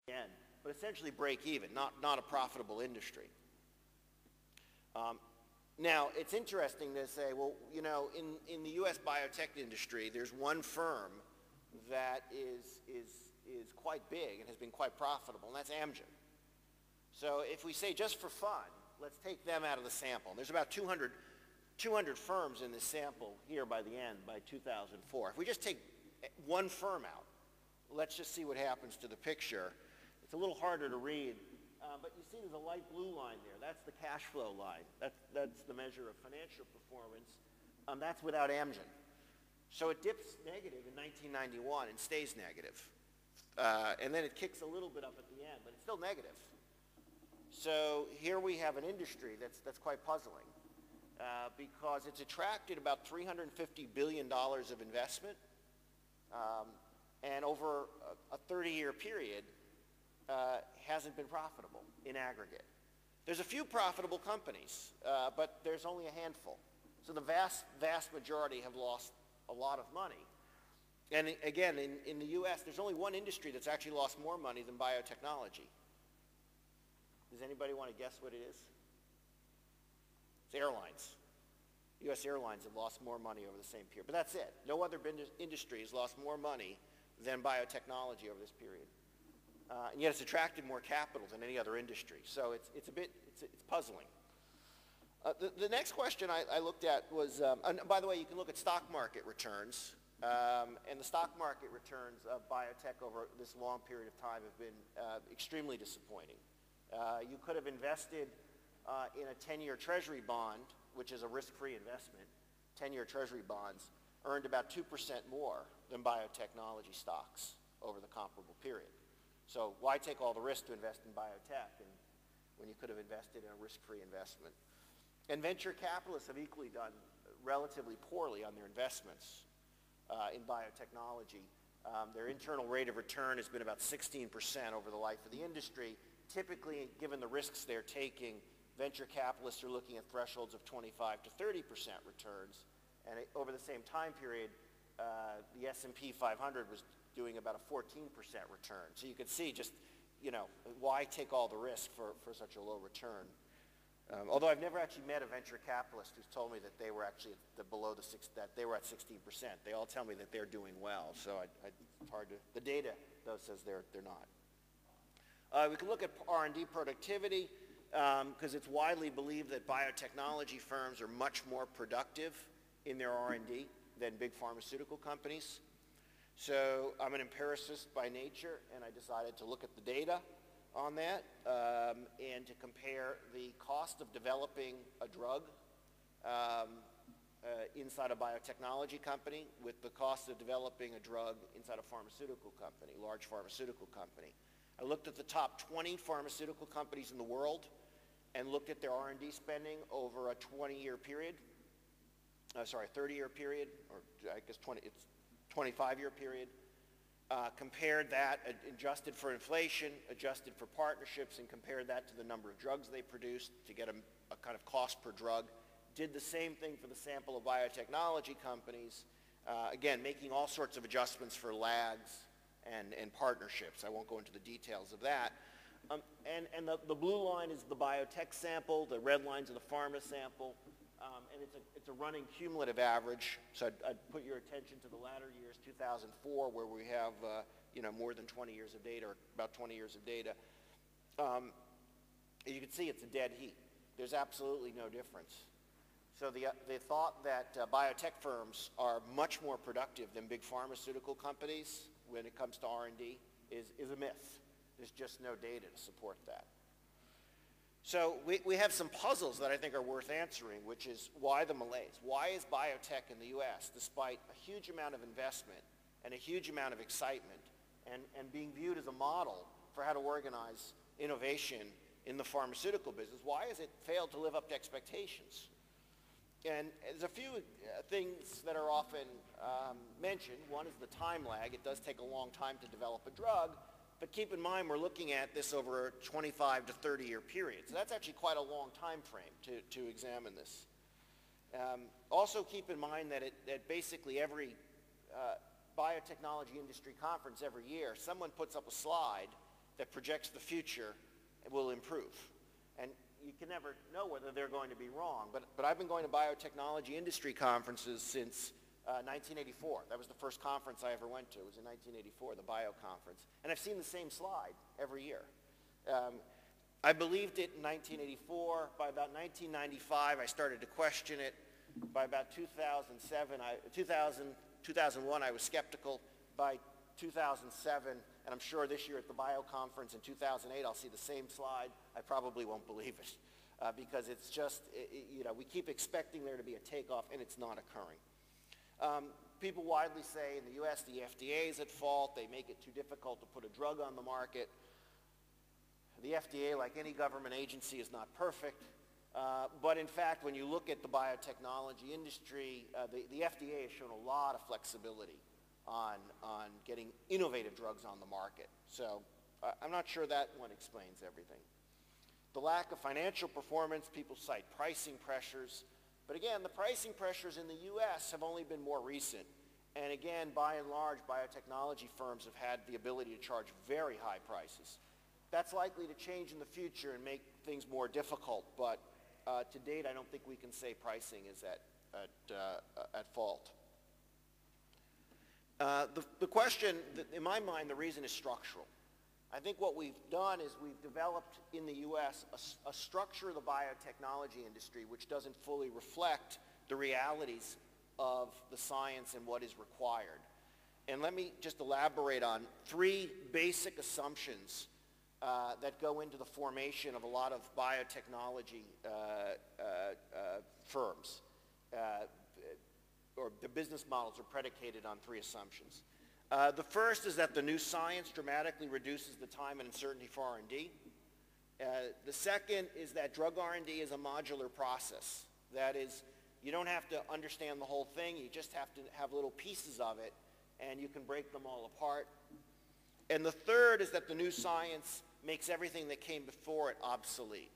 end, but essentially break even, not a profitable industry. Now, it's interesting to say, well, you know, in the U.S. biotech industry, there's one firm that is quite big and has been quite profitable, and that's Amgen. So if we say just for fun, let's take them out of the sample. There's about 200 firms in this sample here by the end, by 2004. If we just take one firm out, let's just see what happens to the picture. It's a little harder to read, but you see there's a light blue line there. That's the cash flow line. That's the measure of financial performance. That's without Amgen. So it dips negative in 1991 and stays negative. And then it kicks a little bit up at the end, but it's still negative. So here we have an industry that's quite puzzling because it's attracted about $350 billion of investment, and over a 30-year period hasn't been profitable in aggregate. There's a few profitable companies, but there's only a handful. So the vast majority have lost a lot of money. And again, in the U.S., there's only one industry that's actually lost more money than biotechnology. Does anybody want to guess what it is? It's airlines. U.S. airlines have lost more money over the same period. But that's it. No other industry has lost more money than biotechnology over this period. And yet it's attracted more capital than any other industry. So it's puzzling. The next question I looked at was, and by the way, you can look at stock market returns. And the stock market returns of biotech over this long period of time have been extremely disappointing. You could have invested in a 10-year treasury bond, which is a risk-free investment. 10-year treasury bonds earned about 2% more than biotechnology stocks over the comparable period. So why take all the risk to invest in biotech when you could have invested in a risk-free investment? And venture capitalists have equally done relatively poorly on their investments in biotechnology. Their internal rate of return has been about 16% over the life of the industry. Typically, given the risks they're taking, venture capitalists are looking at thresholds of 25 to 30% returns. And over the same time period, the S&P 500 was doing about a 14% return. So you could see just, you know, why take all the risk for such a low return? Although I've never actually met a venture capitalist who's told me that they were actually that they were at 16%. They all tell me that they're doing well. So it's hard to. The data though says they're not. We can look at R&D productivity because it's widely believed that biotechnology firms are much more productive in their R&D than big pharmaceutical companies. So I'm an empiricist by nature, and I decided to look at the data on that and to compare the cost of developing a drug inside a biotechnology company with the cost of developing a drug inside a pharmaceutical company, large pharmaceutical company. I looked at the top 20 pharmaceutical companies in the world and looked at their R&D spending over a 20-year period, 30-year period, or I guess 25-year period. Compared that, adjusted for inflation, adjusted for partnerships, and compared that to the number of drugs they produced to get a kind of cost per drug. Did the same thing for the sample of biotechnology companies, again, making all sorts of adjustments for lags and partnerships. I won't go into the details of that. And the blue line is the biotech sample, the red lines are the pharma sample, and it's a running cumulative average. So I'd put your attention to the latter years, 2004, where we have more than 20 years of data, or about 20 years of data. You can see it's a dead heat. There's absolutely no difference. So the thought that biotech firms are much more productive than big pharmaceutical companies when it comes to R&D is a myth. There's just no data to support that. So we have some puzzles that I think are worth answering, which is why the malaise? Why is biotech in the U.S., despite a huge amount of investment and a huge amount of excitement and being viewed as a model for how to organize innovation in the pharmaceutical business, why has it failed to live up to expectations? And there's a few things that are often mentioned. One is the time lag. It does take a long time to develop a drug. But keep in mind, we're looking at this over a 25 to 30-year period. So that's actually quite a long time frame to examine this. Also keep in mind that at basically every biotechnology industry conference every year, someone puts up a slide that projects the future will improve. And you can never know whether they're going to be wrong, but I've been going to biotechnology industry conferences since 1984. That was the first conference I ever went to. It was in 1984, the Bio Conference. And I've seen the same slide every year. I believed it in 1984. By about 1995, I started to question it. By about 2001, I was skeptical. By 2007, and I'm sure this year at the Bio Conference in 2008, I'll see the same slide. I probably won't believe it because it's just, we keep expecting there to be a takeoff, and it's not occurring. People widely say in the U.S. the FDA is at fault. They make it too difficult to put a drug on the market. The FDA, like any government agency, is not perfect. But in fact, when you look at the biotechnology industry, the FDA has shown a lot of flexibility on getting innovative drugs on the market. So I'm not sure that one explains everything. The lack of financial performance, people cite pricing pressures. But again, the pricing pressures in the U.S. have only been more recent. And again, by and large, biotechnology firms have had the ability to charge very high prices. That's likely to change in the future and make things more difficult. But to date, I don't think we can say pricing is at fault. The question, in my mind, the reason is structural. I think what we've done is we've developed in the U.S. a structure of the biotechnology industry which doesn't fully reflect the realities of the science and what is required. And let me just elaborate on three basic assumptions that go into the formation of a lot of biotechnology firms. Or the business models are predicated on three assumptions. The first is that the new science dramatically reduces the time and uncertainty for R&D. The second is that drug R&D is a modular process. That is, you don't have to understand the whole thing. You just have to have little pieces of it, and you can break them all apart. And the third is that the new science makes everything that came before it obsolete.